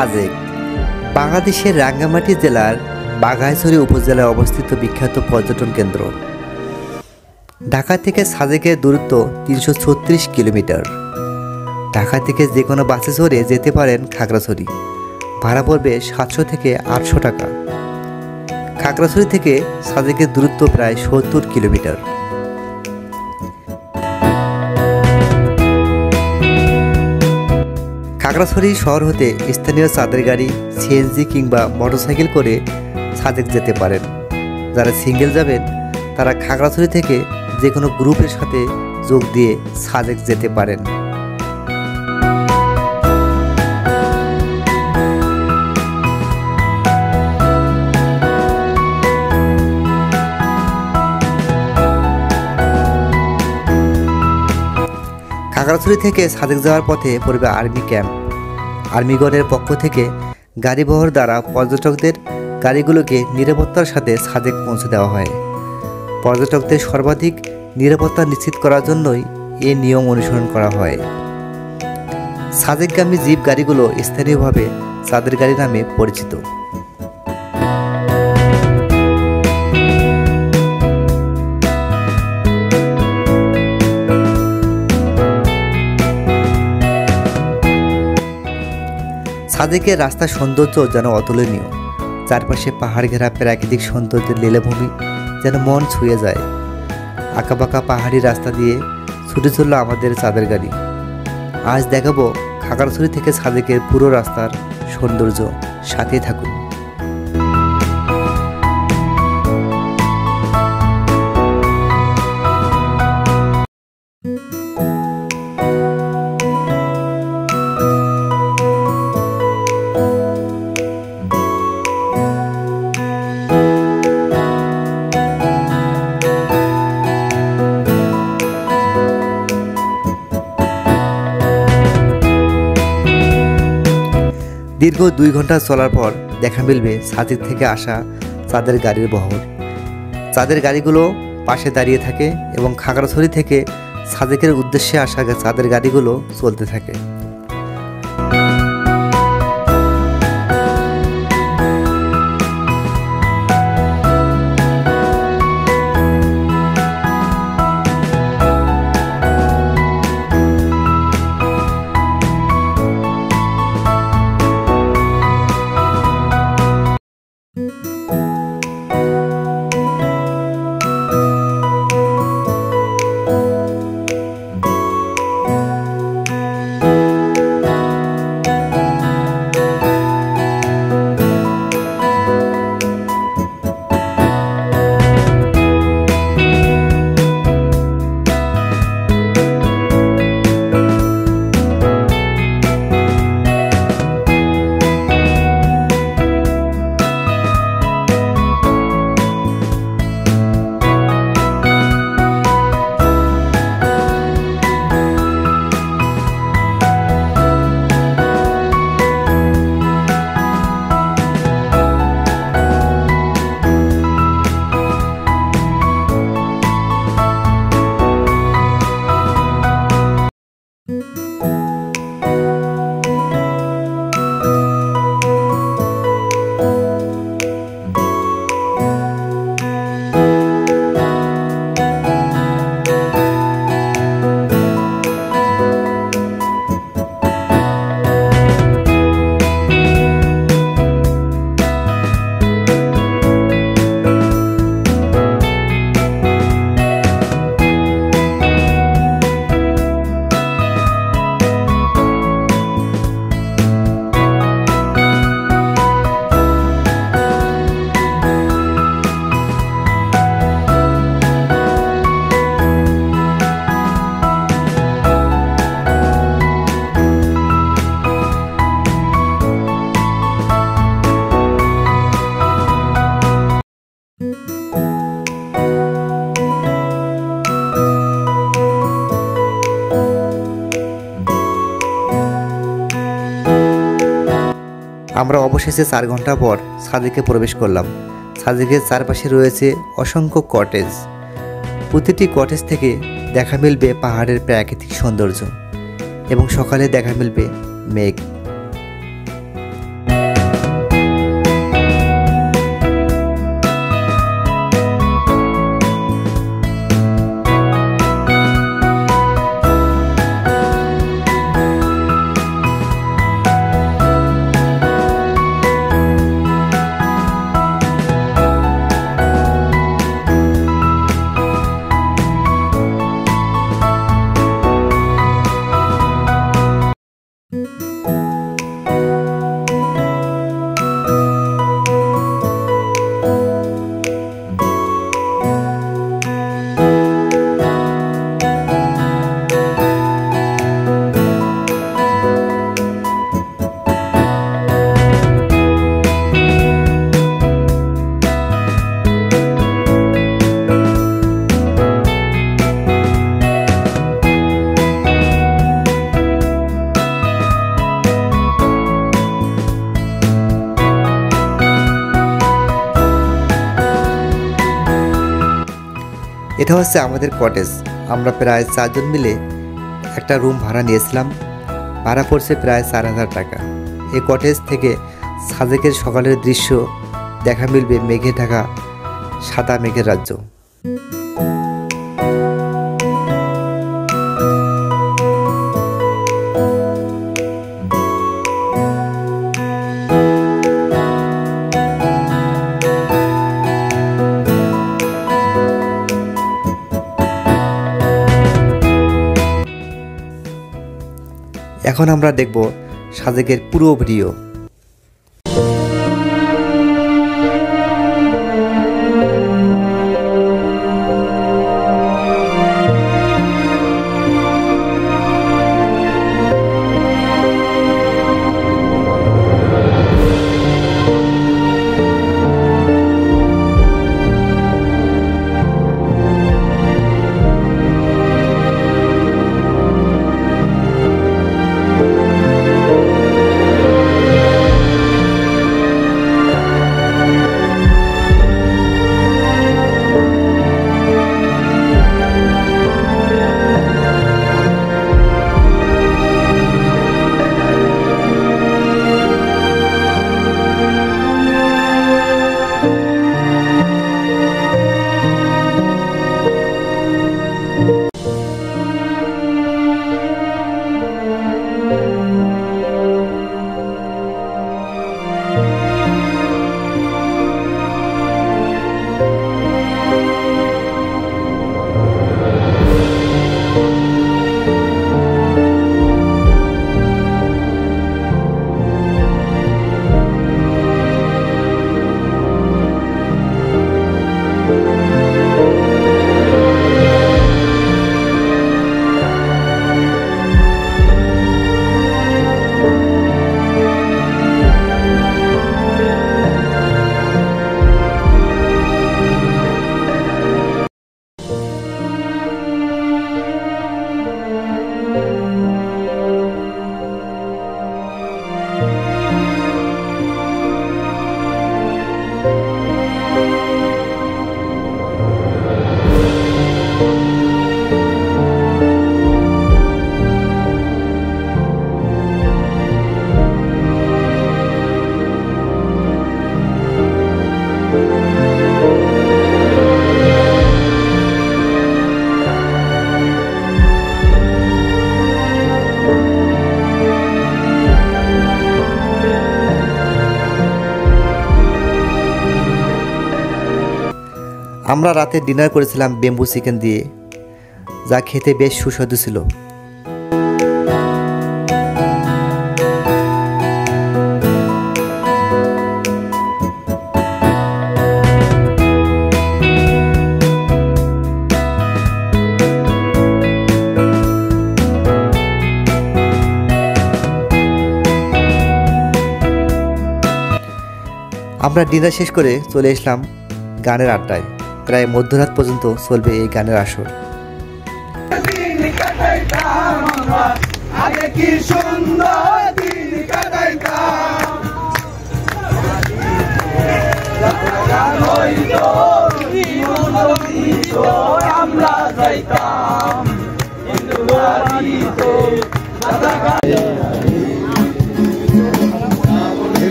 সাজেক বাংলাদেশের রাঙ্গামাটি জেলার বাঘাইছড়ি উপজেলায় অবস্থিত বিখ্যাত পর্যটন কেন্দ্র। ঢাকা থেকে সাজেকের দূরত্ব 336 কিলোমিটার। ঢাকা থেকে যে কোনো বাসে চড়ে যেতে পারেন খাগড়াছড়ি। ভাড়া পড়বে 700 থেকে 800 টাকা। খাগড়াছড়ি থেকে সাজেকের দূরত্ব প্রায় 70 কিলোমিটার। খাগড়াছড়ি শহর হতে স্থানীয় চাঁদের গাড়ি, সিএনজি কিংবা মোটরসাইকেল করে সাজেক যেতে পারেন। যারা সিঙ্গেল যাবেন তারা খাগড়াছড়ি থেকে যে কোনো গ্রুপের সাথে যোগ দিয়ে সাজেক যেতে পারেন। খাগড়াছড়ি থেকে সাজেক যাওয়ার পথে পড়বে আর্মি ক্যাম্প। আর্মিগণের পক্ষ থেকে গাড়িবহর দ্বারা পর্যটকদের গাড়িগুলোকে নিরাপত্তার সাথে সাজেক পৌঁছে দেওয়া হয়। পর্যটকদের সর্বাধিক নিরাপত্তা নিশ্চিত করার জন্যই এ নিয়ম অনুসরণ করা হয়। সাজেকগামী জিপ গাড়িগুলো স্থানীয়ভাবে চাঁদের গাড়ি নামে পরিচিত। সাজেকের রাস্তার সৌন্দর্য যেন অতুলনীয়। চারপাশে পাহাড় ঘেরা প্রাকৃতিক সৌন্দর্যের লীলাভূমি যেন মন ছুঁয়ে যায়। আঁকাবাঁকা পাহাড়ি রাস্তা দিয়ে ছুটে চলল আমাদের চাঁদের গাড়ি। আজ দেখাবো খাগড়াছড়ি থেকে সাজেকের পুরো রাস্তার সৌন্দর্য। সাথে থাকুন। দীর্ঘ 2 ঘন্টা চলার পর দেখা মিলবে সাজেক থেকে আসা চাঁদের গাড়ির বহর। চাঁদের গাড়িগুলো পাশে দাঁড়িয়ে থাকে এবং খাগড়াছড়ি থেকে সাজেকের উদ্দেশ্যে আসা চাঁদের গাড়িগুলো চলতে থাকে। আমরা অবশেষে 4 ঘন্টা পর সাজেকে প্রবেশ করলাম। সাজেকের চারপাশে রয়েছে অসংখ্য কটেজ। প্রতিটি কটেজ থেকে দেখা মিলবে পাহাড়ের প্রাকৃতিক সৌন্দর্য এবং সকালে দেখা মিলবে মেঘ। এটা হচ্ছে আমাদের কটেজ। আমরা প্রায় 4 জন মিলে একটা রুম ভাড়া নিয়েছিলাম। ভাড়া পড়ছে প্রায় 4000 টাকা। এই কটেজ থেকে সাজেকের সকালের দৃশ্য দেখা মিলবে মেঘে ঢাকা সাদা মেঘের রাজ্য। এখন আমরা দেখব সাজেকের পুরো ভিডিও। আমরা রাতে ডিনার করেছিলাম বেম্বু চিকেন দিয়ে, যা খেতে বেশ সুস্বাদু ছিল। আমরা ডিনার শেষ করে চলে আসলাম গানের আড্ডায়। প্রায় মধ্যরাত পর্যন্ত চলবে এই গানের আসর।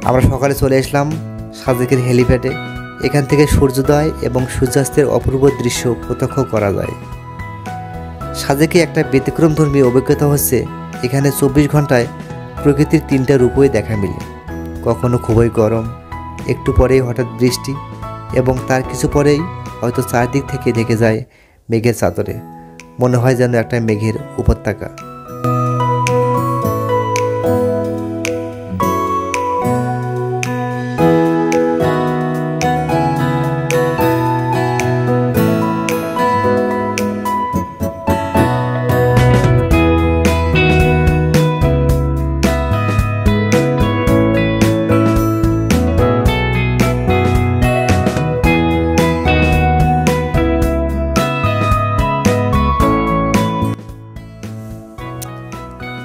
আমরা সকালে চলে আসলাম সাজেকের হেলিপ্যাডে। এখান থেকে সূর্যোদয় এবং সূর্যাস্তের অপূর্ব দৃশ্য প্রত্যক্ষ করা যায়। সাজেকে একটা ব্যতিক্রমধর্মী অভিজ্ঞতা হচ্ছে এখানে 24 ঘন্টায় প্রকৃতির 3টা রূপই দেখা মিলে। কখনো খুবই গরম, একটু পরেই হঠাৎ বৃষ্টি, এবং তার কিছু পরেই হয়তো চারদিক থেকে ঢেকে যায় মেঘের চাদরে। মনে হয় যেন একটা মেঘের উপত্যকা।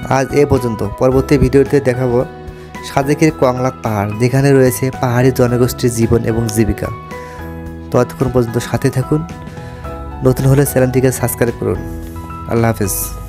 আজ এ পর্যন্ত। পরবর্তী ভিডিওতে দেখাবো সাজেকের কংলাক পাহাড়, যেখানে রয়েছে পাহাড়ি জনগোষ্ঠীর জীবন এবং জীবিকা। ততক্ষণ পর্যন্ত সাথে থাকুন। নতুন হলে চ্যানেলটিকে সাবস্ক্রাইব করুন। আল্লাহ হাফেজ।